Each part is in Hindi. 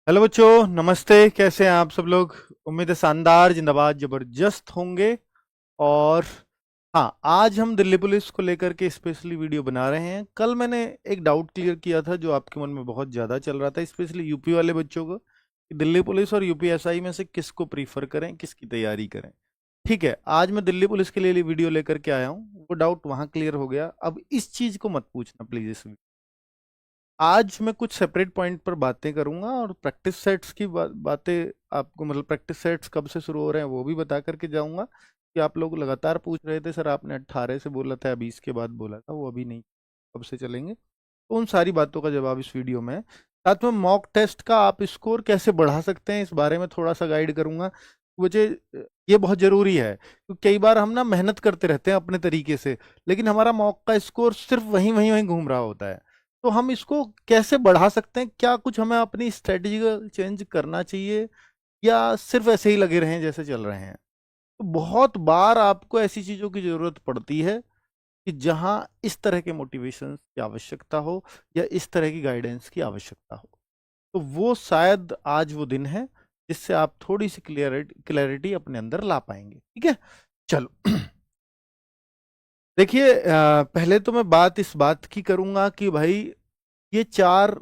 हेलो बच्चों, नमस्ते। कैसे हैं आप सब लोग? उम्मीद है शानदार, जिंदाबाद, जबरदस्त होंगे। और हाँ, आज हम दिल्ली पुलिस को लेकर के स्पेशली वीडियो बना रहे हैं। कल मैंने एक डाउट क्लियर किया था जो आपके मन में बहुत ज़्यादा चल रहा था, स्पेशली यूपी वाले बच्चों को, कि दिल्ली पुलिस और यूपीएसआई में से किसको प्रीफर करें, किसकी तैयारी करें। ठीक है, आज मैं दिल्ली पुलिस के लिए वीडियो लेकर के आया हूँ। वो डाउट वहाँ क्लियर हो गया। अब इस चीज़ को मत पूछना प्लीज़ इस आज मैं कुछ सेपरेट पॉइंट पर बातें करूंगा और प्रैक्टिस सेट्स की बातें आपको, मतलब प्रैक्टिस सेट्स कब से शुरू हो रहे हैं वो भी बता करके जाऊंगा। कि आप लोग लगातार पूछ रहे थे सर आपने 18 से बोला था, 20 के बाद बोला था, वो अभी नहीं, कब से चलेंगे। तो उन सारी बातों का जवाब इस वीडियो में है। साथ में मॉक टेस्ट का आप स्कोर कैसे बढ़ा सकते हैं इस बारे में थोड़ा सा गाइड करूंगा। मुझे ये बहुत ज़रूरी है क्योंकि कई बार हम ना मेहनत करते रहते हैं अपने तरीके से, लेकिन हमारा मॉक का स्कोर सिर्फ वहीं वहीं वहीं घूम रहा होता है। तो हम इसको कैसे बढ़ा सकते हैं? क्या कुछ हमें अपनी स्ट्रेटजी चेंज करना चाहिए या सिर्फ ऐसे ही लगे रहें जैसे चल रहे हैं? तो बहुत बार आपको ऐसी चीज़ों की ज़रूरत पड़ती है कि जहां इस तरह के मोटिवेशन की आवश्यकता हो या इस तरह की गाइडेंस की आवश्यकता हो। तो वो शायद आज वो दिन है जिससे आप थोड़ी सी क्लैरिटी अपने अंदर ला पाएंगे। ठीक है, चलो। देखिए, पहले तो मैं बात इस बात की करूंगा कि भाई ये चार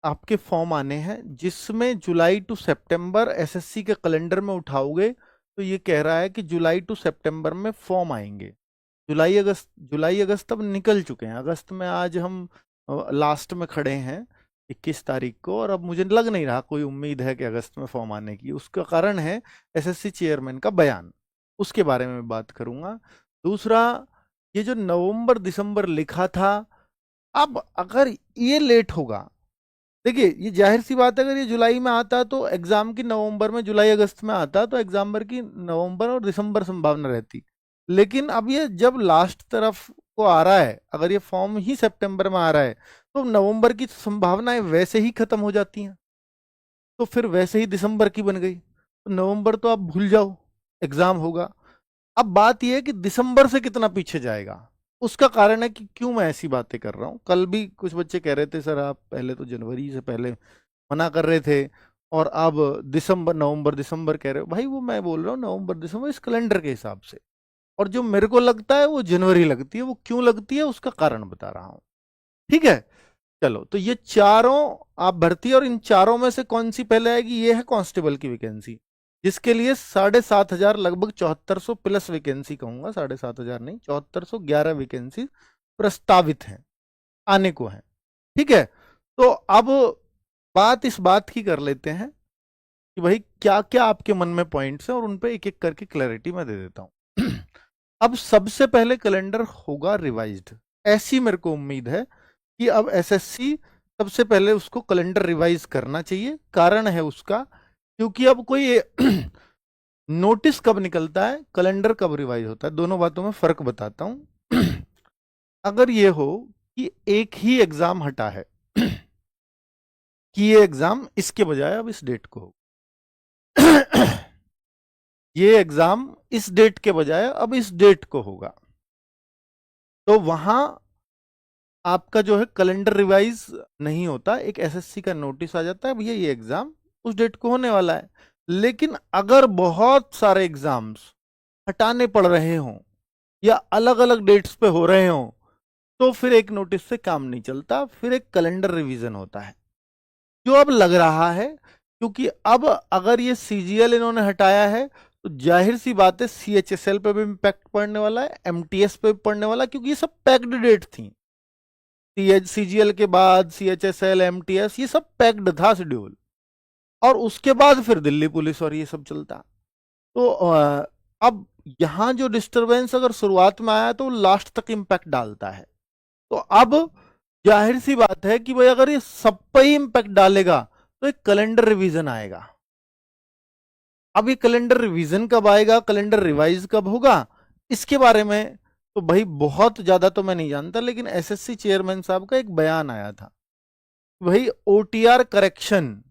आपके फॉर्म आने हैं जिसमें जुलाई टू सितंबर एसएससी के कैलेंडर में उठाओगे तो ये कह रहा है कि जुलाई टू सितंबर में फॉर्म आएंगे। जुलाई अगस्त अब निकल चुके हैं। अगस्त में आज हम लास्ट में खड़े हैं 21 तारीख को, और अब मुझे लग नहीं रहा कोई उम्मीद है कि अगस्त में फॉर्म आने की। उसका कारण है एसएससी चेयरमैन का बयान, उसके बारे में बात करूंगा। दूसरा, ये जो नवंबर दिसंबर लिखा था, अब अगर ये लेट होगा, देखिए ये जाहिर सी बात है, अगर ये जुलाई में आता तो एग्जाम की नवंबर में, जुलाई अगस्त में आता तो एग्जाम की नवंबर और दिसंबर संभावना रहती। लेकिन अब ये जब लास्ट तरफ को आ रहा है, अगर ये फॉर्म ही सितंबर में आ रहा है तो नवंबर की संभावनाएं वैसे ही खत्म हो जाती हैं। तो फिर वैसे ही दिसंबर की बन गई, तो नवंबर तो आप भूल जाओ, एग्जाम होगा। अब बात यह है कि दिसंबर से कितना पीछे जाएगा। उसका कारण है कि क्यों मैं ऐसी बातें कर रहा हूँ। कल भी कुछ बच्चे कह रहे थे सर आप पहले तो जनवरी से पहले मना कर रहे थे और अब दिसंबर नवंबर दिसंबर कह रहे हो। भाई वो मैं बोल रहा हूँ नवंबर दिसंबर इस कैलेंडर के हिसाब से, और जो मेरे को लगता है वो जनवरी लगती है। वो क्यों लगती है उसका कारण बता रहा हूँ। ठीक है, चलो। तो ये चारों आप भर्ती, और इन चारों में से कौन सी पहले आएगी? ये है कांस्टेबल की वैकेंसी, जिसके लिए 7,500 लगभग 7400 प्लस वैकेंसी कहूंगा, 7,500 नहीं, 7411 वैकेंसी प्रस्तावित हैं, आने को है। ठीक है, तो अब बात इस बात की कर लेते हैं कि भाई क्या क्या आपके मन में पॉइंट्स हैं, और उन पे एक एक करके क्लैरिटी मैं दे देता हूं। अब सबसे पहले कैलेंडर होगा रिवाइज्ड, ऐसी मेरे को उम्मीद है कि अब एसएससी सबसे पहले उसको कैलेंडर रिवाइज करना चाहिए। कारण है उसका, क्योंकि अब कोई नोटिस कब निकलता है, कैलेंडर कब रिवाइज होता है, दोनों बातों में फर्क बताता हूं। अगर ये हो कि एक ही एग्जाम हटा है कि ये एग्जाम इसके बजाय अब इस डेट को हो, ये एग्जाम इस डेट के बजाय अब इस डेट को होगा, तो वहां आपका जो है कैलेंडर रिवाइज नहीं होता, एक एसएससी का नोटिस आ जाता है भैया ये एग्जाम उस डेट को होने वाला है। लेकिन अगर बहुत सारे एग्जाम्स हटाने पड़ रहे हों या अलग अलग डेट्स पे हो रहे हों, तो फिर एक नोटिस से काम नहीं चलता, फिर एक कैलेंडर रिवीजन होता है जो अब लग रहा है। क्योंकि अब अगर ये सीजीएल इन्होंने हटाया है तो जाहिर सी बात है सीएचएसएल पे भी इम्पैक्ट पड़ने वाला है, एमटीएस पे भी पड़ने वाला है, क्योंकि ये सब पैक्ड डेट थी। सीजीएल के बाद सीएचएसएल एमटीएस ये सब पैक्ड था शेड्यूल, और उसके बाद फिर दिल्ली पुलिस और ये सब चलता। तो अब यहां जो डिस्टरबेंस अगर शुरुआत में आया तो लास्ट तक इम्पैक्ट डालता है। तो अब जाहिर सी बात है कि भाई अगर ये सब पे ही इम्पैक्ट डालेगा तो एक कैलेंडर रिवीजन आएगा। अब ये कैलेंडर रिवीजन कब आएगा, कैलेंडर रिवाइज कब होगा, इसके बारे में तो भाई बहुत ज्यादा तो मैं नहीं जानता, लेकिन एसएससी चेयरमैन साहब का एक बयान आया था। भाई ओटीआर करेक्शन,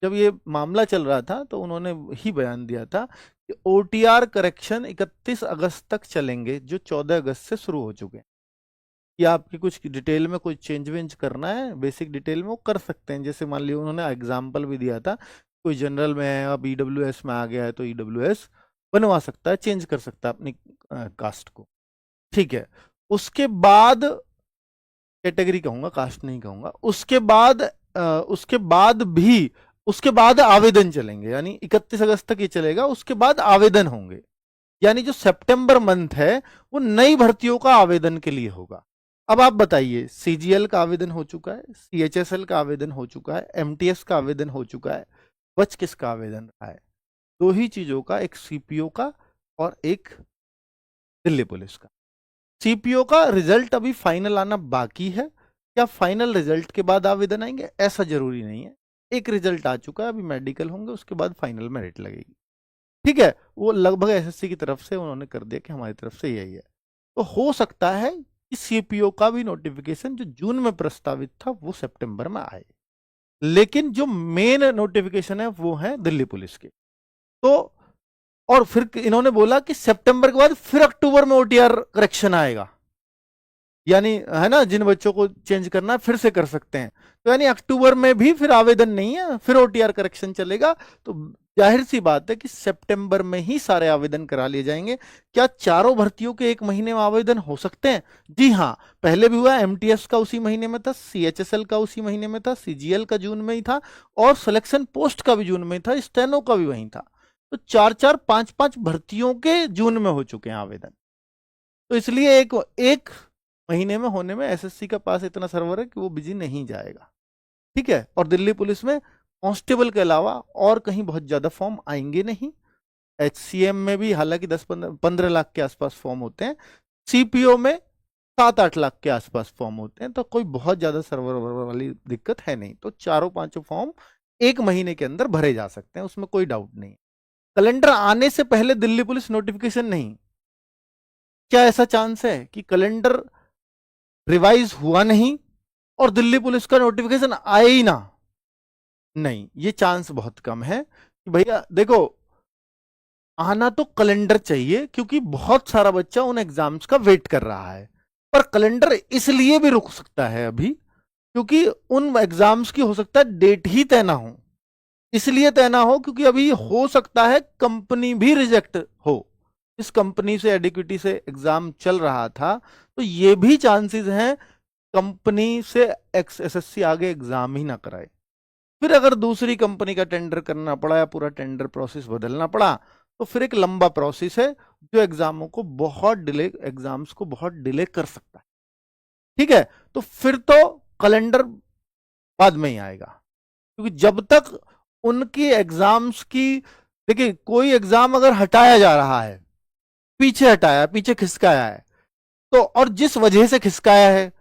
जब ये मामला चल रहा था तो उन्होंने ही बयान दिया था कि ओटीआर करेक्शन 31 अगस्त तक चलेंगे, जो 14 अगस्त से शुरू हो चुके हैं। या आपकी कुछ डिटेल में कोई चेंज वेंज करना है बेसिक डिटेल में, वो कर सकते हैं। जैसे मान लिया उन्होंने एग्जाम्पल भी दिया था, कोई जनरल में है अब ईडब्ल्यूएस में आ गया है तो ईडब्ल्यूएस बनवा सकता है, चेंज कर सकता है अपनी कास्ट को। ठीक है, उसके बाद कैटेगरी कहूंगा, कास्ट नहीं कहूंगा। उसके बाद आवेदन चलेंगे, यानी 31 अगस्त तक ये चलेगा, उसके बाद आवेदन होंगे। यानी जो सितंबर मंथ है वो नई भर्तियों का आवेदन के लिए होगा। अब आप बताइए, सीजीएल का आवेदन हो चुका है, सीएचएसएल का आवेदन हो चुका है, एमटीएस का आवेदन हो चुका है, बच किसका आवेदन रहा है? दो ही चीजों का, एक सीपीओ का और एक दिल्ली पुलिस का। सीपीओ का रिजल्ट अभी फाइनल आना बाकी है, क्या फाइनल रिजल्ट के बाद आवेदन आएंगे? ऐसा जरूरी नहीं है। एक रिजल्ट आ चुका है, अभी मेडिकल होंगे, उसके बाद फाइनल मेरिट लगेगी। ठीक है, वो लगभग एसएससी की तरफ से उन्होंने कर दिया कि हमारी तरफ से यही है। तो हो सकता है कि सीपीओ का भी नोटिफिकेशन जो जून में प्रस्तावित था वो सितंबर में आए, लेकिन जो मेन नोटिफिकेशन है वो है दिल्ली पुलिस के। तो और फिर इन्होंने बोला कि सितंबर के बाद फिर अक्टूबर में ओटीआर करेक्शन आएगा, यानी है ना, जिन बच्चों को चेंज करना है फिर से कर सकते हैं। तो यानी अक्टूबर में भी फिर आवेदन नहीं है, फिर ओटीआर करेक्शन चलेगा। तो जाहिर सी बात है कि सितंबर में ही सारे आवेदन करा लिए जाएंगे। क्या चारों भर्तियों के एक महीने में आवेदन हो सकते हैं? जी हाँ, पहले भी हुआ। एमटीएस का उसी महीने में था, सीएचएसएल का उसी महीने में था, सीजीएल का जून में ही था, और सिलेक्शन पोस्ट का भी जून में था, स्टेनो का भी वहीं था। तो 4-4, 5-5 भर्तियों के जून में हो चुके हैं आवेदन। तो इसलिए एक महीने में होने में एसएससी का पास इतना सर्वर है कि वो बिजी नहीं जाएगा। ठीक है, और दिल्ली पुलिस में कांस्टेबल के अलावा और कहीं बहुत ज्यादा फॉर्म आएंगे नहीं। एचसीएम में भी हालांकि 10-15 लाख के आसपास फॉर्म होते हैं, सीपीओ में 7-8 लाख के आसपास फॉर्म होते हैं। तो कोई बहुत ज्यादा सर्वर वाली दिक्कत है नहीं। तो चारों पांचों फॉर्म एक महीने के अंदर भरे जा सकते हैं, उसमें कोई डाउट नहीं। कैलेंडर आने से पहले दिल्ली पुलिस नोटिफिकेशन नहीं, क्या ऐसा चांस है कि कैलेंडर रिवाइज हुआ नहीं और दिल्ली पुलिस का नोटिफिकेशन आए ही ना? नहीं, ये चांस बहुत कम है कि भैया देखो, आना तो कैलेंडर चाहिए क्योंकि बहुत सारा बच्चा उन एग्जाम्स का वेट कर रहा है। पर कैलेंडर इसलिए भी रुक सकता है अभी क्योंकि उन एग्जाम्स की हो सकता है डेट ही तय ना हो। इसलिए तय ना हो क्योंकि अभी हो सकता है कंपनी भी रिजेक्ट हो। इस कंपनी से एडिक्विटी से एग्जाम चल रहा था, तो ये भी चांसेस हैं कंपनी से एसएससी आगे एग्जाम ही ना कराए। फिर अगर दूसरी कंपनी का टेंडर करना पड़ा या पूरा टेंडर प्रोसेस बदलना पड़ा, तो फिर एक लंबा प्रोसेस है जो एग्जाम्स को बहुत डिले कर सकता है। ठीक है, तो फिर तो कैलेंडर बाद में ही आएगा, क्योंकि जब तक उनकी एग्जाम्स की, देखिए कोई एग्जाम अगर हटाया जा रहा है, पीछे हटाया, पीछे खिसकाया है, तो और जिस वजह से खिसकाया है,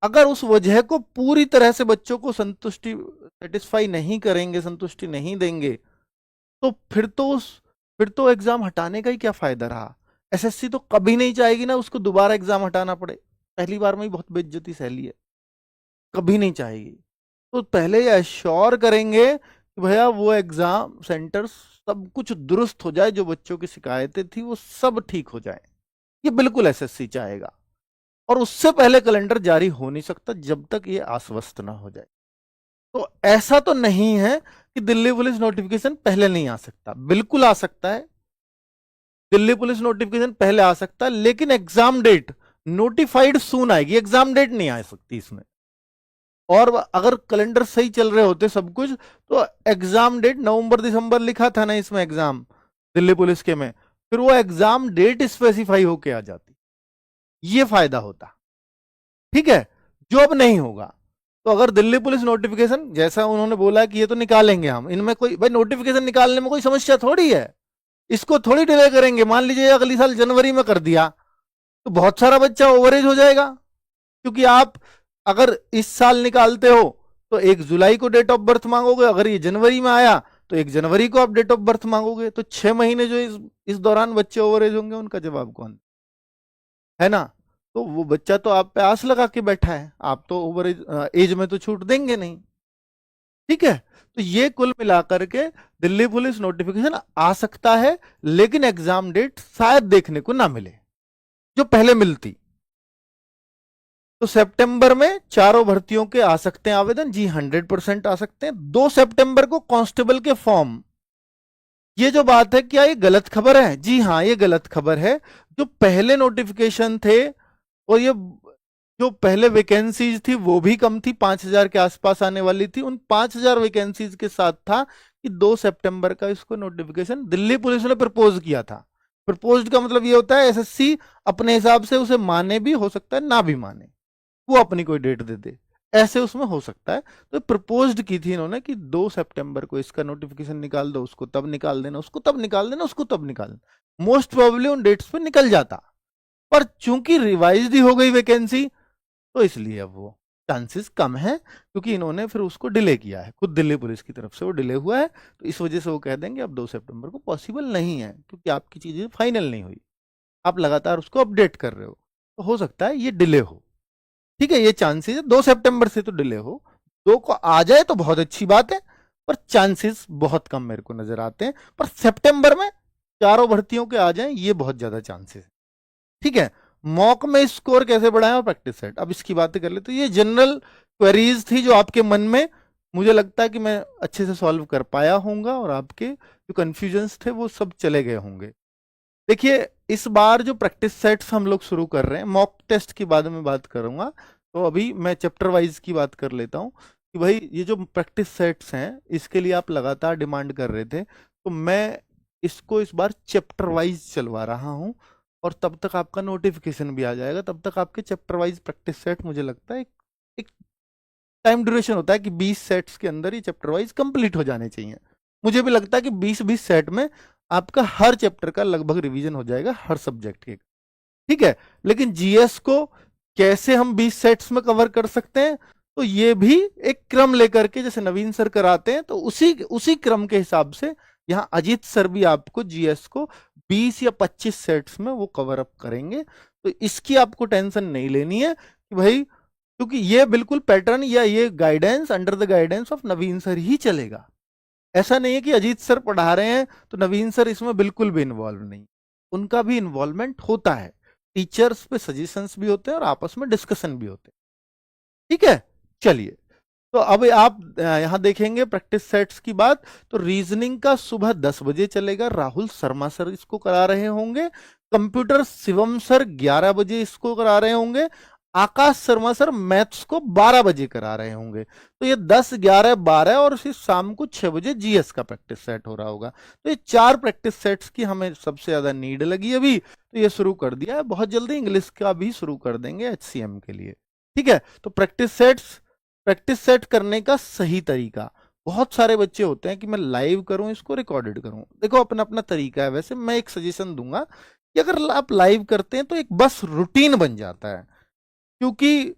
अगर उस वजह को पूरी तरह से बच्चों को सेटिस्फाई नहीं करेंगे, संतुष्टि नहीं देंगे, तो फिर तो एग्जाम हटाने का ही क्या फायदा रहा? एसएससी तो कभी नहीं चाहेगी ना उसको दोबारा एग्जाम हटाना पड़े, पहली बार में ही बहुत बेइज्जती सहली है, कभी नहीं चाहेगी। तो पहले ये एश्योर करेंगे कि भैया वो एग्जाम सेंटर सब कुछ दुरुस्त हो जाए, जो बच्चों की शिकायतें थी वो सब ठीक हो जाए, ये बिल्कुल एसएससी चाहेगा। और उससे पहले कैलेंडर जारी हो नहीं सकता जब तक ये आश्वस्त ना हो जाए। तो ऐसा तो नहीं है कि दिल्ली पुलिस नोटिफिकेशन पहले नहीं आ सकता, बिल्कुल आ सकता है। दिल्ली पुलिस नोटिफिकेशन पहले आ सकता है, लेकिन एग्जाम डेट नोटिफाइड सून आएगी, एग्जाम डेट नहीं आ सकती इसमें। और अगर कैलेंडर सही चल रहे होते सब कुछ, तो एग्जाम डेट नवंबर दिसंबर लिखा था ना इसमें एग्जाम दिल्ली पुलिस के में, फिर वो एग्जाम डेट स्पेसिफाई होके आ जाती, ये फायदा होता। ठीक है, जो अब नहीं होगा। तो अगर दिल्ली पुलिस नोटिफिकेशन जैसा उन्होंने बोला कि ये तो निकालेंगे हम, इनमें कोई भाई नोटिफिकेशन निकालने में कोई समस्या थोड़ी है, इसको थोड़ी डिले करेंगे। मान लीजिए अगली साल जनवरी में कर दिया तो बहुत सारा बच्चा ओवरेज हो जाएगा, क्योंकि आप अगर इस साल निकालते हो तो 1 जुलाई को डेट ऑफ बर्थ मांगोगे, अगर ये जनवरी में आया तो 1 जनवरी को आप डेट ऑफ बर्थ मांगोगे, तो 6 महीने जो इस दौरान बच्चे ओवरेज होंगे उनका जवाब कौन है ना? तो वो बच्चा तो आप पे आस लगा के बैठा है, आप तो ओवर एज में तो छूट देंगे नहीं। ठीक है, तो ये कुल मिलाकर के दिल्ली पुलिस नोटिफिकेशन आ सकता है, लेकिन एग्जाम डेट शायद देखने को ना मिले जो पहले मिलती। तो सितंबर में चारों भर्तियों के आ सकते हैं आवेदन, जी 100% आ सकते हैं। 2 सितंबर को कांस्टेबल के फॉर्म, ये जो बात है क्या ये गलत खबर है? जी हाँ, ये गलत खबर है। जो पहले नोटिफिकेशन थे और ये जो पहले वैकेंसीज थी वो भी कम थी, 5,000 के आसपास आने वाली थी। उन 5,000 वैकेंसीज के साथ था कि 2 सितंबर का इसको नोटिफिकेशन दिल्ली पुलिस ने प्रपोज किया था। प्रपोज का मतलब ये होता है एसएससी अपने हिसाब से उसे माने भी, हो सकता है ना भी माने, वो अपनी कोई डेट दे दे, ऐसे उसमें हो सकता है। तो प्रपोज्ड की थी इन्होंने कि 2 सितंबर को इसका नोटिफिकेशन निकाल दो, उसको तब निकाल देना, उसको तब निकाल देना, उसको तब निकाल देना। मोस्ट प्रोबेबली उन डेट्स पे निकल जाता, पर चूंकि रिवाइज ही हो गई वैकेंसी तो इसलिए अब वो चांसेस कम है, क्योंकि इन्होंने फिर उसको डिले किया है, खुद दिल्ली पुलिस की तरफ से वो डिले हुआ है। तो इस वजह से वो कह देंगे अब 2 सितंबर को पॉसिबल नहीं है, क्योंकि आपकी चीजें फाइनल नहीं हुई, आप लगातार उसको अपडेट कर रहे हो, तो हो सकता है ये डिले हो। ठीक है, ये चांसेस है 2 सितंबर से तो डिले हो, 2 को आ जाए तो बहुत अच्छी बात है, पर चांसेस बहुत कम मेरे को नजर आते हैं। पर सितंबर में चारों भर्तियों के आ जाएं ये बहुत ज्यादा चांसेस है। ठीक है, मॉक में स्कोर कैसे बढ़ाएं और प्रैक्टिस सेट, अब इसकी बातें कर ले। तो ये जनरल क्वेरीज थी जो आपके मन में, मुझे लगता है कि मैं अच्छे से सॉल्व कर पाया होऊंगा और आपके जो कंफ्यूजन्स थे वो सब चले गए होंगे। देखिए, इस बार जो प्रैक्टिस सेट्स हम लोग शुरू कर रहे हैं, मॉक टेस्ट की बाद में बात करूंगा, तो अभी मैं चैप्टर वाइज की बात कर लेता हूं कि भाई ये जो प्रैक्टिस सेट्स हैं इसके लिए आप लगातार डिमांड कर रहे थे, तो मैं इसको इस बार चैप्टर वाइज चलवा रहा हूं, और तब तक आपका नोटिफिकेशन भी आ जाएगा। तब तक आपके चैप्टर वाइज प्रैक्टिस सेट मुझे लगता है एक टाइम ड्यूरेशन होता है कि 20 सेट्स के अंदर ये चैप्टर वाइज कंप्लीट हो जाने चाहिए। मुझे भी लगता है कि 20-20 सेट में आपका हर चैप्टर का लगभग रिवीजन हो जाएगा हर सब्जेक्ट के। ठीक है, लेकिन जीएस को कैसे हम 20 सेट्स में कवर कर सकते हैं, तो ये भी एक क्रम लेकर के जैसे नवीन सर कराते हैं, तो उसी उसी क्रम के हिसाब से यहाँ अजीत सर भी आपको जीएस को 20 या 25 सेट्स में वो कवर अप करेंगे। तो इसकी आपको टेंशन नहीं लेनी है कि भाई, क्योंकि ये बिल्कुल पैटर्न या ये guidance under the guidance of Naveen sir ही चलेगा। ऐसा नहीं है कि अजीत सर पढ़ा रहे हैं तो नवीन सर इसमें बिल्कुल भी इन्वॉल्व नहीं, उनका भी इन्वॉल्वमेंट होता है, टीचर्स पे सजेशंस भी होते हैं और आपस में डिस्कशन भी होते हैं। ठीक है, चलिए, तो अब आप यहां देखेंगे प्रैक्टिस सेट्स की बात। तो रीजनिंग का सुबह 10 बजे चलेगा, राहुल शर्मा सर इसको करा रहे होंगे। कंप्यूटर शिवम सर 11 बजे इसको करा रहे होंगे। आकाश शर्मा सर मैथ्स को 12 बजे करा रहे होंगे। तो ये 10, 11, 12 और फिर शाम को 6 बजे जीएस का प्रैक्टिस सेट हो रहा होगा। तो ये 4 प्रैक्टिस सेट्स की हमें सबसे ज्यादा नीड लगी अभी, तो ये शुरू कर दिया है। बहुत जल्दी इंग्लिश का भी शुरू कर देंगे एचसीएम के लिए। ठीक है, तो प्रैक्टिस सेट करने का सही तरीका, बहुत सारे बच्चे होते हैं कि मैं लाइव करूं इसको रिकॉर्डेड करूं, देखो अपना अपना तरीका है। वैसे मैं एक सजेशन दूंगा कि अगर आप लाइव करते हैं तो एक बस रूटीन बन जाता है, क्योंकि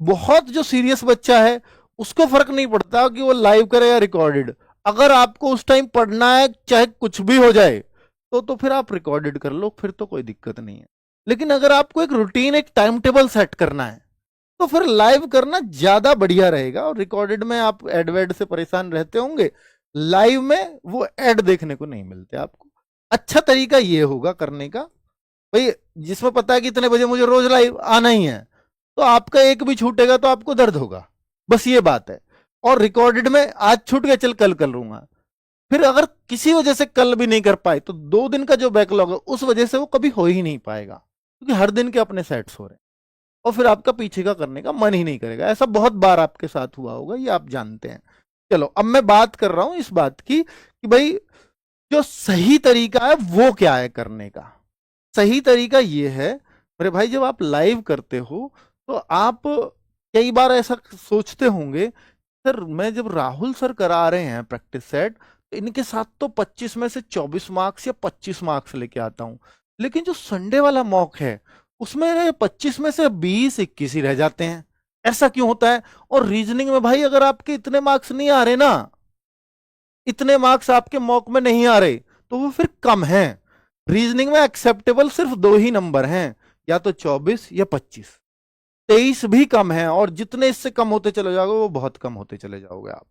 बहुत जो सीरियस बच्चा है उसको फर्क नहीं पड़ता कि वो लाइव करे या रिकॉर्डेड। अगर आपको उस टाइम पढ़ना है चाहे कुछ भी हो जाए तो फिर आप रिकॉर्डेड कर लो, फिर तो कोई दिक्कत नहीं है। लेकिन अगर आपको एक रूटीन, एक टाइम टेबल सेट करना है तो फिर लाइव करना ज्यादा बढ़िया रहेगा। और रिकॉर्डेड में आप एड वेड से परेशान रहते होंगे, लाइव में वो एड देखने को नहीं मिलते आपको। अच्छा तरीका ये होगा करने का, भाई जिसमें पता है कि इतने बजे मुझे रोज लाइव आना ही है, तो आपका एक भी छूटेगा तो आपको दर्द होगा, बस ये बात है। और रिकॉर्डेड में आज छूट गया, चल कल कर लूंगा, फिर अगर किसी वजह से कल भी नहीं कर पाए तो 2 दिन का जो बैकलॉग है उस वजह से वो कभी हो ही नहीं पाएगा, क्योंकि हर दिन के अपने सेट्स हो रहे हैं और फिर आपका पीछे का करने का मन ही नहीं करेगा। ऐसा बहुत बार आपके साथ हुआ होगा, ये आप जानते हैं। चलो, अब मैं बात कर रहा हूं इस बात की कि भाई जो सही तरीका है वो क्या है करने का। सही तरीका ये है मेरे भाई, जब आप लाइव करते हो तो आप कई बार ऐसा सोचते होंगे, सर मैं जब राहुल सर करा रहे हैं प्रैक्टिस सेट तो इनके साथ तो 25 में से 24 मार्क्स या 25 मार्क्स लेके आता हूं, लेकिन जो संडे वाला मॉक है उसमें 25 में से 20-21 ही रह जाते हैं, ऐसा क्यों होता है? और रीजनिंग में भाई अगर आपके इतने मार्क्स नहीं आ रहे ना, इतने मार्क्स आपके मॉक में नहीं आ रहे तो वो फिर कम है। रीजनिंग में एक्सेप्टेबल सिर्फ 2 ही नंबर हैं, या तो 24 या 25, 23 भी कम है, और जितने इससे कम होते चले जाओगे वो बहुत कम होते चले जाओगे आप,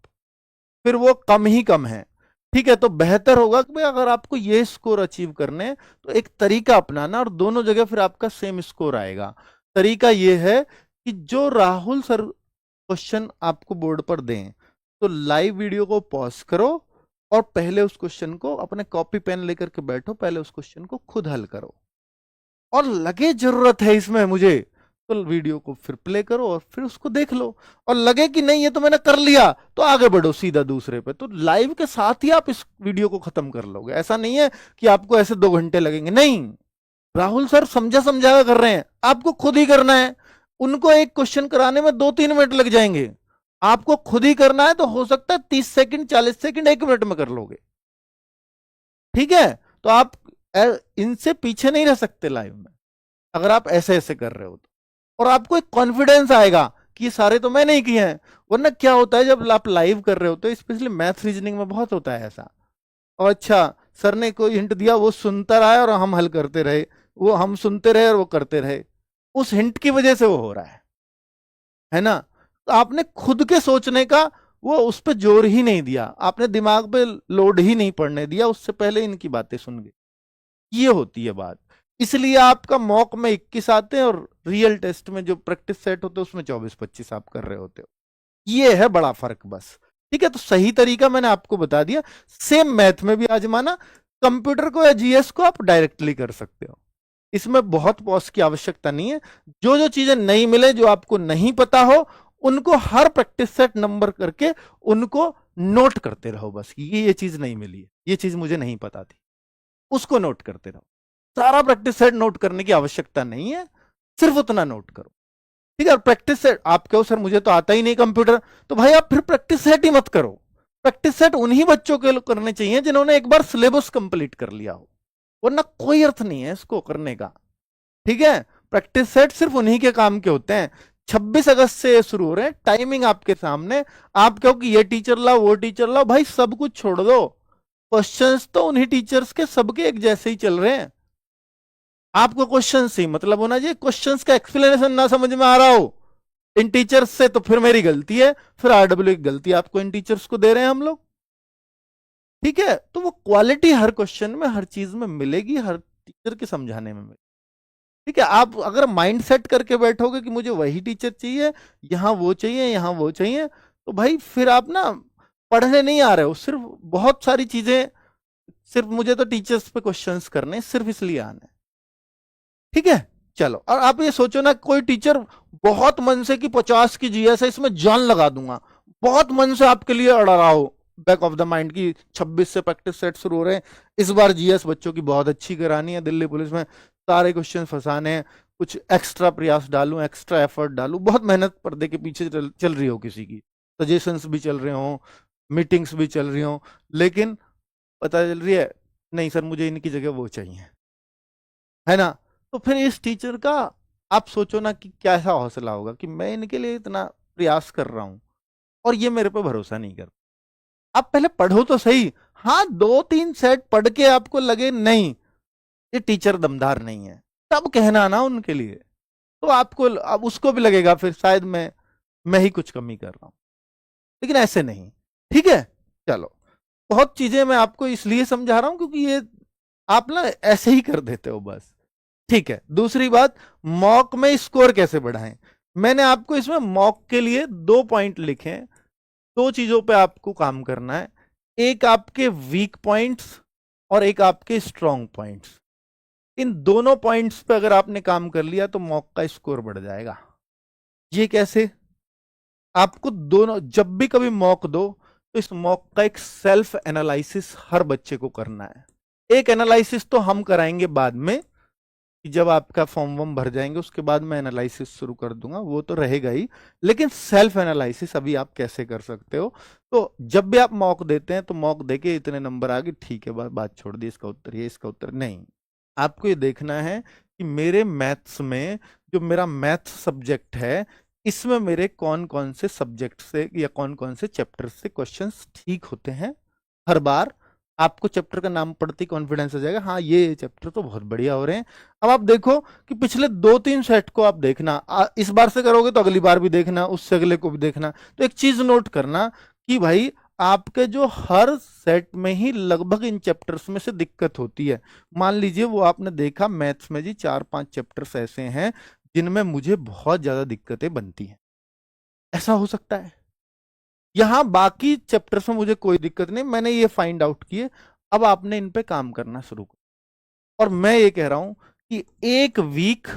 फिर वो कम ही कम है। ठीक है, तो बेहतर होगा कि भाई अगर आपको ये स्कोर अचीव करने हैं तो एक तरीका अपनाना, और दोनों जगह फिर आपका सेम स्कोर आएगा। तरीका ये है कि जो राहुल सर क्वेश्चन आपको बोर्ड पर दें तो लाइव वीडियो को पॉज करो और पहले उस क्वेश्चन को अपने कॉपी पेन लेकर के बैठो, पहले उस क्वेश्चन को खुद हल करो, और लगे जरूरत है इसमें मुझे तो वीडियो को फिर प्ले करो और फिर उसको देख लो, और लगे कि नहीं ये तो मैंने कर लिया तो आगे बढ़ो सीधा दूसरे पे, तो लाइव के साथ ही आप इस वीडियो को खत्म कर लोगे। ऐसा नहीं है कि आपको ऐसे 2 घंटे लगेंगे, नहीं, राहुल सर समझा समझा कर रहे हैं, आपको खुद ही करना है। उनको एक क्वेश्चन कराने में 2-3 मिनट लग जाएंगे, आपको खुद ही करना है तो हो सकता है 30 सेकंड 40 सेकंड 1 मिनट में कर लोगे। ठीक है, तो आप इनसे पीछे नहीं रह सकते लाइव में अगर आप ऐसे ऐसे कर रहे हो तो, और आपको एक कॉन्फिडेंस आएगा कि ये सारे तो मैंने ही किए हैं। वरना क्या होता है जब आप लाइव कर रहे होते हो, स्पेशली मैथ रीजनिंग में बहुत होता है ऐसा, और अच्छा सर ने कोई हिंट दिया वो सुनता रहा और हम हल करते रहे, वो हम सुनते रहे और वो करते रहे, उस हिंट की वजह से वो हो रहा है ना। तो आपने खुद के सोचने का वो उस पर जोर ही नहीं दिया, आपने दिमाग पे लोड ही नहीं पड़ने दिया, उससे पहले इनकी बातें सुन गए, ये होती है बात। इसलिए आपका मॉक में 21 आते हैं और रियल टेस्ट में जो प्रैक्टिस सेट होते हैं उसमें 24-25 आप कर रहे होते हो, ये है बड़ा फर्क बस। ठीक है, तो सही तरीका मैंने आपको बता दिया, सेम मैथ में भी आजमाना, कंप्यूटर को या जीएस को आप डायरेक्टली कर सकते हो, इसमें बहुत पॉज की आवश्यकता नहीं है। जो जो चीजें नहीं मिले, जो आपको नहीं पता हो, उनको हर प्रैक्टिस सेट नंबर करके उनको नोट करते रहो बस, ये चीज नहीं मिली है, ये चीज मुझे नहीं पता थी, उसको नोट करते रहो। सारा प्रैक्टिस सेट नोट करने की आवश्यकता नहीं है, सिर्फ उतना नोट करो। ठीक है, प्रैक्टिस सेट आप कहो सर मुझे तो आता ही नहीं कंप्यूटर, तो भाई आप फिर प्रैक्टिस सेट ही मत करो। प्रैक्टिस सेट उन्हीं बच्चों के करने चाहिए जिन्होंने एक बार सिलेबस कंप्लीट कर लिया हो, वरना कोई अर्थ नहीं है इसको करने का। ठीक है, प्रैक्टिस सेट सिर्फ उन्हीं के काम के होते हैं। 26 अगस्त से शुरू हो रहे हैं, टाइमिंग आपके सामने, आप कहो कि ये टीचर लाओ वो टीचर लाओ, भाई सब कुछ छोड़ दो, क्वेश्चंस तो उन्हीं टीचर्स के सबके एक जैसे ही चल रहे हैं। आपको क्वेश्चन से मतलब होना चाहिए, क्वेश्चंस का एक्सप्लेनेशन ना समझ में आ रहा हो इन टीचर्स से तो फिर मेरी गलती है, फिर आरडब्ल्यू की गलती आपको इन टीचर्स को दे रहे हैं हम लोग। ठीक है, तो वो क्वालिटी हर क्वेश्चन में हर चीज में मिलेगी, हर टीचर के समझाने में मिलेगी। ठीक है, आप अगर माइंड सेट करके बैठोगे कि मुझे वही टीचर चाहिए, यहां वो चाहिए यहां वो चाहिए, तो भाई फिर आप ना पढ़ने नहीं आ रहे हो, सिर्फ बहुत सारी चीजें, सिर्फ मुझे तो टीचर्स पे क्वेश्चंस करने सिर्फ इसलिए आने। ठीक है, चलो, और आप ये सोचो ना कोई टीचर बहुत मन से कि 50 की जीएस है इसमें जान लगा दूंगा, बहुत मन से आपके लिए अड़ रहा हो बैक ऑफ द माइंड की 26 से प्रैक्टिस सेट शुरू हो रहे हैं, इस बार जीएस बच्चों की बहुत अच्छी करानी है, दिल्ली पुलिस में सारे क्वेश्चन फंसाने हैं, कुछ एक्स्ट्रा प्रयास डालूं, एक्स्ट्रा एफर्ट डालूं, बहुत मेहनत पर्दे के पीछे चल रही हो, किसी की सजेशंस भी चल रहे हो, मीटिंग्स भी चल रही हो, लेकिन पता चल रही है नहीं सर मुझे इनकी जगह वो चाहिए, है ना। तो फिर इस टीचर का आप सोचो ना कि कैसा हौसला होगा कि मैं इनके लिए इतना प्रयास कर रहा हूं और ये मेरे पे भरोसा नहीं कर। आप पहले पढ़ो तो सही, हाँ 2-3 सेट पढ़ के आपको लगे नहीं ये टीचर दमदार नहीं है, तब कहना ना उनके लिए, तो आपको अब उसको भी लगेगा फिर शायद मैं ही कुछ कमी कर रहा हूं, लेकिन ऐसे नहीं। ठीक है, चलो, बहुत चीजें मैं आपको इसलिए समझा रहा हूं क्योंकि ये आप ना ऐसे ही कर देते हो बस। ठीक है, दूसरी बात, मॉक में स्कोर कैसे बढ़ाएं। मैंने आपको इसमें मॉक के लिए 2 पॉइंट लिखे हैं, 2 चीजों पे आपको काम करना है, एक आपके वीक पॉइंट्स और एक आपके स्ट्रॉन्ग पॉइंट्स। इन दोनों पॉइंट्स पे अगर आपने काम कर लिया तो मॉक का स्कोर बढ़ जाएगा। ये कैसे, आपको दोनों जब भी कभी मॉक दो तो इस मॉक का एक सेल्फ एनालिसिस हर बच्चे को करना है। एक एनालिसिस तो हम कराएंगे बाद में, जब आपका फॉर्म वॉर्म भर जाएंगे उसके बाद मैं एनालिसिस शुरू कर दूंगा, वो तो रहेगा ही, लेकिन सेल्फ एनालिसिस अभी आप कैसे कर सकते हो। तो जब भी आप मॉक देते हैं तो मॉक देके इतने नंबर आ गए ठीक है बात छोड़ दी, इसका उत्तर ये इसका उत्तर नहीं, आपको ये देखना है कि मेरे मैथ्स में जो मेरा मैथ सब्जेक्ट है इसमें मेरे कौन कौन से सब्जेक्ट से या कौन कौन से चैप्टर से क्वेश्चंस ठीक होते हैं। हर बार आपको चैप्टर का नाम पढ़ते ही कॉन्फिडेंस हो जाएगा, हाँ ये चैप्टर तो बहुत बढ़िया हो रहे हैं। अब आप देखो कि पिछले 2-3 सेट को आप देखना, इस बार से करोगे तो अगली बार भी देखना, उससे अगले को भी देखना। तो एक चीज नोट करना कि भाई आपके जो हर सेट में ही लगभग इन चैप्टर्स में से दिक्कत होती है। मान लीजिए वो आपने देखा मैथ्स में जी 4-5 चैप्टर्स ऐसे हैं जिनमें मुझे बहुत ज्यादा दिक्कतें बनती हैं। ऐसा हो सकता है। यहां बाकी चैप्टर्स में मुझे कोई दिक्कत नहीं, मैंने ये फाइंड आउट किए, अब आपने इन पे काम करना शुरू करो। और मैं ये कह रहा हूं कि एक वीक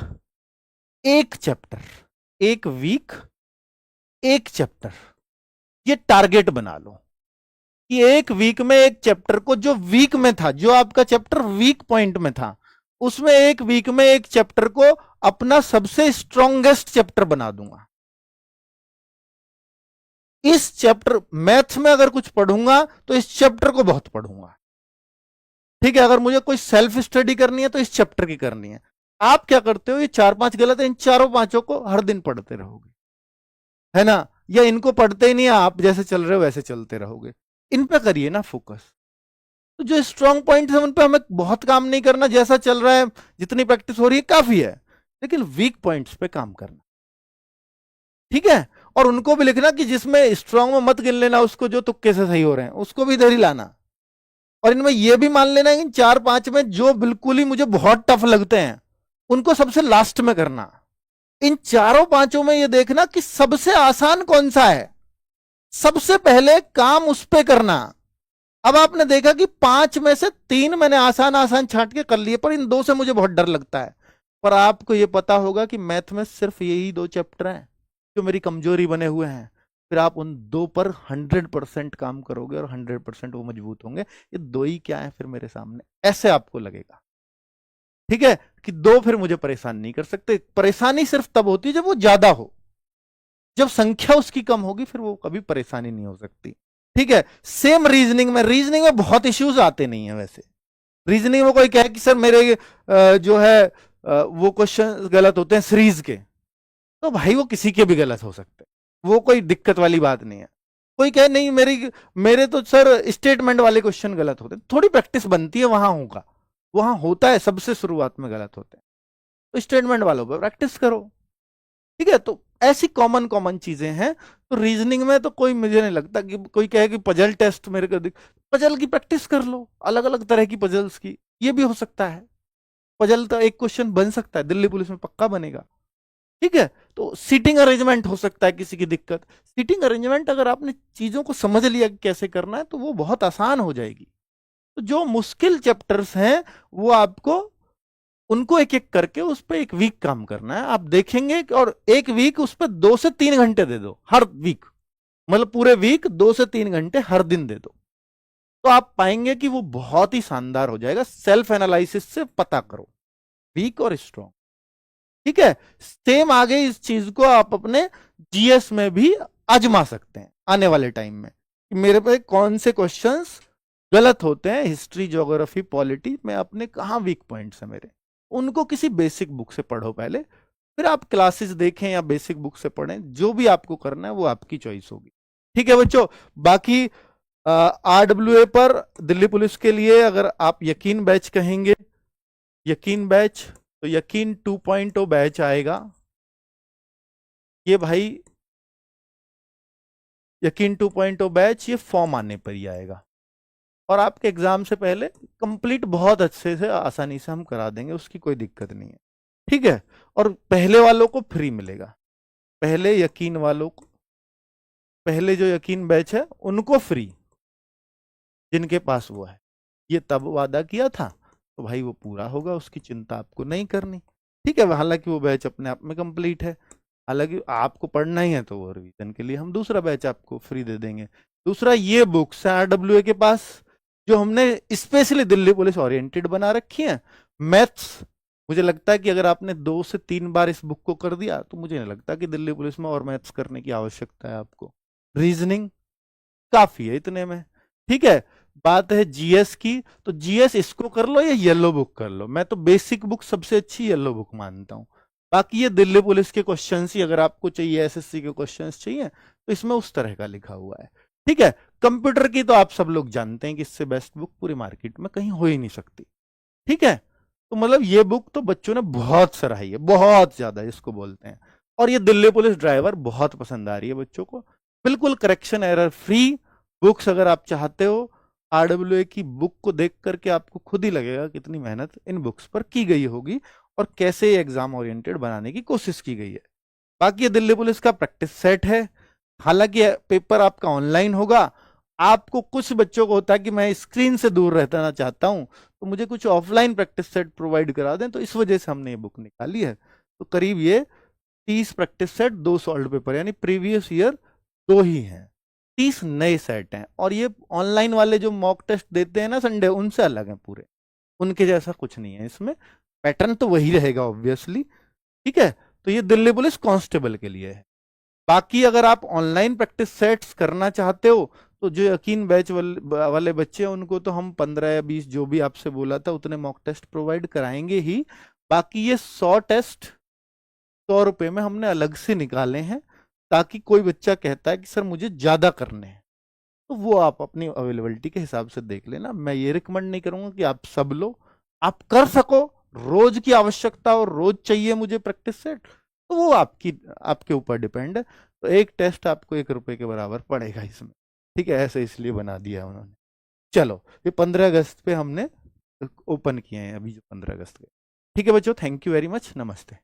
एक चैप्टर, एक वीक एक चैप्टर, ये टारगेट बना लो कि एक वीक में एक चैप्टर को, जो वीक में था, जो आपका चैप्टर वीक पॉइंट में था, उसमें एक वीक में एक चैप्टर को अपना सबसे स्ट्रॉन्गेस्ट चैप्टर बना दूंगा। इस चैप्टर मैथ्स में अगर कुछ पढ़ूंगा तो इस चैप्टर को बहुत पढ़ूंगा। ठीक है, अगर मुझे कोई सेल्फ स्टडी करनी है तो इस चैप्टर की करनी है। आप क्या करते हो, ये 4-5 गलत है, इन चारों पांचों को हर दिन पढ़ते रहोगे, है ना, या इनको पढ़ते ही नहीं, आप जैसे चल रहे हो वैसे चलते रहोगे। इन पे करिए ना फोकस। तो जो स्ट्रांग पॉइंट है उन पे हमें बहुत काम नहीं करना, जैसा चल रहा है जितनी प्रैक्टिस हो रही है काफी है, लेकिन वीक पॉइंट्स पे काम करना। ठीक है, और उनको भी लिखना कि जिसमें स्ट्रांग में मत गिन लेना उसको, जो तुक्के से सही हो रहे हैं उसको भी इधर ही लाना। और इनमें यह भी मान लेना कि 4-5 में जो बिल्कुल ही मुझे बहुत टफ लगते हैं उनको सबसे लास्ट में करना। इन चारों पांचों में यह देखना कि सबसे आसान कौन सा है, सबसे पहले काम उस पर करना। अब आपने देखा कि 5 में से 3 मैंने आसान आसान छांट के कर लिए, पर इन 2 से मुझे बहुत डर लगता है। पर आपको यह पता होगा कि मैथ में सिर्फ यही 2 चैप्टर हैं जो मेरी कमजोरी बने हुए हैं। फिर आप उन 2 पर 100% काम करोगे और 100% वो मजबूत होंगे। ये 2 ही क्या है फिर मेरे सामने, ऐसे आपको लगेगा। ठीक है, कि 2 फिर मुझे परेशान नहीं कर सकते। परेशानी सिर्फ तब होती है जब वो ज्यादा हो, जब संख्या उसकी कम होगी फिर वो कभी परेशानी नहीं हो सकती। ठीक है, सेम रीजनिंग में बहुत इश्यूज आते नहीं है वैसे। रीजनिंग में कोई कहे कि सर मेरे जो है वो क्वेश्चन गलत होते हैं सीरीज के, तो भाई वो किसी के भी गलत हो सकते हैं, वो कोई दिक्कत वाली बात नहीं है। कोई कहे नहीं मेरे तो सर स्टेटमेंट वाले क्वेश्चन गलत होते हैं, थोड़ी प्रैक्टिस बनती है, वहां होगा, वहां होता है, सबसे शुरुआत में गलत होते हैं, तो स्टेटमेंट वालों पर प्रैक्टिस करो। ठीक है, तो ऐसी कॉमन कॉमन चीजें हैं। तो रीजनिंग में तो कोई, मुझे नहीं लगता कि कोई कहे कि पजल टेस्ट मेरे को, पजल की प्रैक्टिस कर लो, अलग अलग तरह की पजल्स की, ये भी हो सकता है। पजल तो एक क्वेश्चन बन सकता है, दिल्ली पुलिस में पक्का बनेगा। ठीक है, तो सीटिंग अरेंजमेंट हो सकता है किसी की दिक्कत, सीटिंग अरेंजमेंट अगर आपने चीजों को समझ लिया कि कैसे करना है तो वो बहुत आसान हो जाएगी। तो जो मुश्किल चैप्टर्स हैं वो आपको उनको एक एक करके उस पर एक वीक काम करना है, आप देखेंगे। और एक वीक उस पर 2 से 3 घंटे दे दो हर वीक, मतलब पूरे वीक 2 से 3 घंटे हर दिन दे दो, तो आप पाएंगे कि वो बहुत ही शानदार हो जाएगा। सेल्फ एनालिसिस से पता करो वीक और स्ट्रॉन्ग। ठीक है, सेम आगे इस चीज को आप अपने जीएस में भी आजमा सकते हैं आने वाले टाइम में, कि मेरे पे कौन से क्वेश्चंस गलत होते हैं, हिस्ट्री, ज्योग्राफी, पॉलिटी में अपने कहाँ वीक पॉइंट्स है मेरे, उनको किसी बेसिक बुक से पढ़ो पहले, फिर आप क्लासेस देखें या बेसिक बुक से पढ़ें, जो भी आपको करना है वो आपकी चॉइस होगी। ठीक है बच्चों, बाकी RWA पर दिल्ली पुलिस के लिए अगर आप यकीन बैच कहेंगे, यकीन बैच, तो यकीन 2.0 बैच आएगा। ये भाई यकीन 2.0 बैच ये फॉर्म आने पर ही आएगा, और आपके एग्जाम से पहले कंप्लीट बहुत अच्छे से आसानी से हम करा देंगे, उसकी कोई दिक्कत नहीं है। ठीक है, और पहले वालों को फ्री मिलेगा, पहले यकीन वालों को, पहले जो यकीन बैच है उनको फ्री, जिनके पास वो है। ये तब वादा किया था, तो भाई वो पूरा होगा, उसकी चिंता आपको नहीं करनी। ठीक है, हालांकि वो बैच अपने आप में कंप्लीट है, हालांकि आपको पढ़ना ही है तो वो रिवीजन के लिए हम दूसरा बैच आपको फ्री दे देंगे। दूसरा, ये बुक्स है RWA के पास जो हमने स्पेशली दिल्ली पुलिस ओरिएंटेड बना रखी है। मैथ्स, मुझे लगता है कि अगर आपने 2 से 3 बार इस बुक को कर दिया तो मुझे नहीं लगता कि दिल्ली पुलिस में और मैथ्स करने की आवश्यकता है आपको। रीजनिंग काफी है इतने में। ठीक है, बात है जीएस की, तो जीएस इसको कर लो या येलो बुक कर लो, मैं तो बेसिक बुक सबसे अच्छी येलो बुक मानता हूं। बाकी ये दिल्ली पुलिस के क्वेश्चंस ही अगर आपको चाहिए, एसएससी के क्वेश्चंस चाहिए तो इसमें उस तरह का लिखा हुआ है। ठीक है, कंप्यूटर की तो आप सब लोग जानते हैं कि इससे बेस्ट बुक पूरी मार्केट में कहीं हो ही नहीं सकती। ठीक है, तो मतलब ये बुक तो बच्चों ने बहुत सराही है, बहुत ज्यादा इसको बोलते हैं। और ये दिल्ली पुलिस ड्राइवर बहुत पसंद आ रही है बच्चों को, बिल्कुल करेक्शन एरर फ्री बुक्स। अगर आप चाहते हो RWA की बुक को देख करके आपको खुद ही लगेगा कितनी मेहनत इन बुक्स पर की गई होगी, और कैसे एग्जाम ओरिएंटेड बनाने की कोशिश की गई है। बाकी ये दिल्ली पुलिस का प्रैक्टिस सेट है। हालांकि पेपर आपका ऑनलाइन होगा, आपको कुछ बच्चों को होता है कि मैं स्क्रीन से दूर रहना चाहता हूं, तो मुझे कुछ ऑफलाइन प्रैक्टिस सेट प्रोवाइड करा दें, तो इस वजह से हमने ये बुक निकाली है। तो करीब ये 30 प्रैक्टिस सेट, 2 सॉल्व पेपर, यानी प्रीवियस ईयर 2 ही हैं, 30 नए सेट हैं। और ये ऑनलाइन वाले जो मॉक टेस्ट देते हैं ना संडे, उनसे अलग हैं पूरे, उनके जैसा कुछ नहीं है इसमें। पैटर्न तो वही रहेगा ऑब्वियसली, ठीक है। तो ये दिल्ली पुलिस कांस्टेबल के लिए है। बाकी अगर आप ऑनलाइन प्रैक्टिस सेट्स करना चाहते हो, तो जो यकीन बैच वाले बच्चे हैं उनको तो हम 15 या 20 जो भी आपसे बोला था उतने मॉक टेस्ट प्रोवाइड कराएंगे ही। बाकी ये 100 टेस्ट 100 रुपए में हमने अलग से निकाले हैं, ताकि कोई बच्चा कहता है कि सर मुझे ज्यादा करने हैं, तो वो आप अपनी अवेलेबिलिटी के हिसाब से देख लेना। मैं ये रिकमेंड नहीं करूंगा कि आप सब लो, आप कर सको, रोज की आवश्यकता और रोज चाहिए मुझे प्रैक्टिस सेट, तो वो आपके ऊपर डिपेंड है। तो एक टेस्ट आपको 1 रुपए के बराबर पड़ेगा इसमें, ठीक है, ऐसे इसलिए बना दिया है उन्होंने। चलो, ये 15 अगस्त पे हमने ओपन किए हैं, अभी जो 15 अगस्त के। ठीक है बच्चों, थैंक यू वेरी मच, नमस्ते।